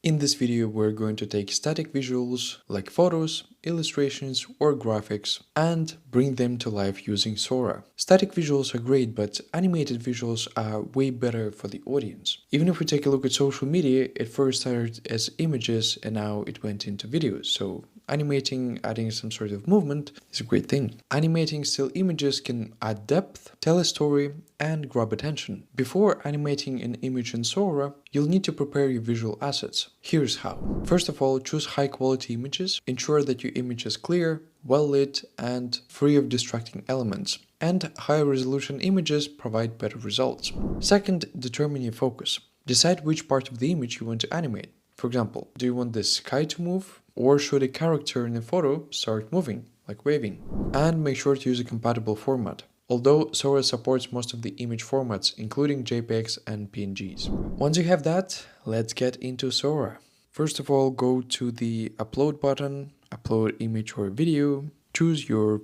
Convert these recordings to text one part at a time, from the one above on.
In this video, we're going to take static visuals like photos, illustrations, or graphics and bring them to life using Sora. Static visuals are great, but animated visuals are way better for the audience. Even if we take a look at social media, it first started as images and now it went into videos. So animating, adding some sort of movement is a great thing. Animating still images can add depth, tell a story, and grab attention. Before animating an image in Sora, you'll need to prepare your visual assets. Here's how. First of all, choose high quality images. Ensure that your image is clear, well lit, and free of distracting elements. And higher resolution images provide better results. Second, determine your focus. Decide which part of the image you want to animate. For example, do you want the sky to move? Or should a character in a photo start moving, like waving? And make sure to use a compatible format. Although Sora supports most of the image formats, including JPEGs and PNGs. Once you have that, let's get into Sora. First of all, go to the upload button, upload image or video, choose your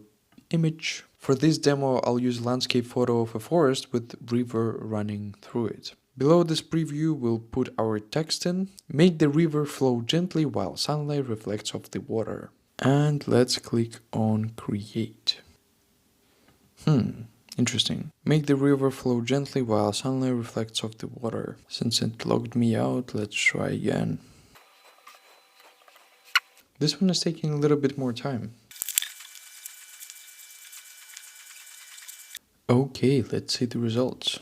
image. For this demo, I'll use a landscape photo of a forest with river running through it. Below this preview, we'll put our text in. Make the river flow gently while sunlight reflects off the water. And let's click on create. Interesting. Make the river flow gently while sunlight reflects off the water. Since it logged me out, let's try again. This one is taking a little bit more time. Okay, let's see the results.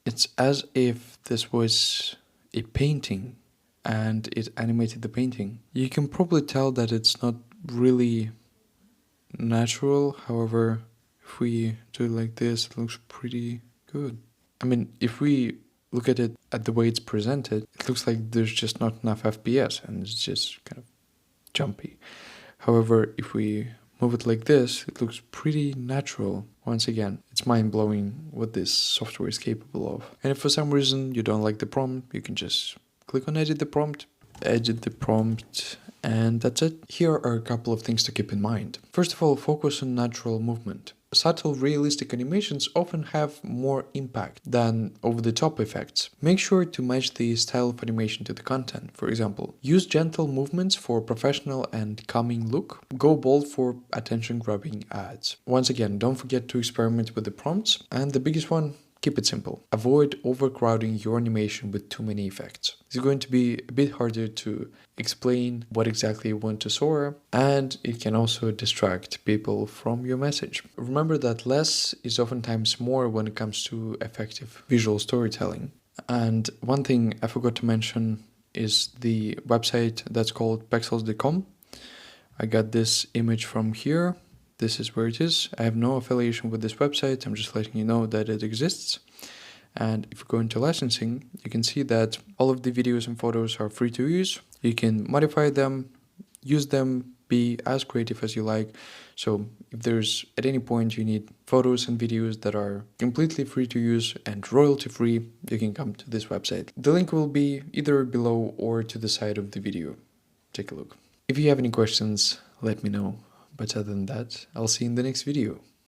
It's as if this was a painting and it animated the painting. You can probably tell that it's not really natural. However, if we do it like this, it looks pretty good. I mean, if we look at it at the way it's presented, it looks like there's just not enough FPS and it's just kind of jumpy. However, if we move it like this, it looks pretty natural. Once again, it's mind-blowing what this software is capable of. And if for some reason you don't like the prompt, you can just click on edit the prompt, and that's it. Here are a couple of things to keep in mind. First of all, focus on natural movement. Subtle, realistic animations often have more impact than over-the-top effects. Make sure to match the style of animation to the content. For example, use gentle movements for professional and calming look. Go bold for attention-grabbing ads. Once again, don't forget to experiment with the prompts. And the biggest one, keep it simple. Avoid overcrowding your animation with too many effects. It's going to be a bit harder to explain what exactly you want to Sora, and it can also distract people from your message. Remember that less is oftentimes more when it comes to effective visual storytelling. And one thing I forgot to mention is the website that's called pexels.com. I got this image from here. This is where it is. I have no affiliation with this website. I'm just letting you know that it exists. And if you go into licensing, you can see that all of the videos and photos are free to use. You can modify them, use them, be as creative as you like. So if there's at any point you need photos and videos that are completely free to use and royalty free, you can come to this website. The link will be either below or to the side of the video. Take a look. If you have any questions, let me know. But other than that, I'll see you in the next video.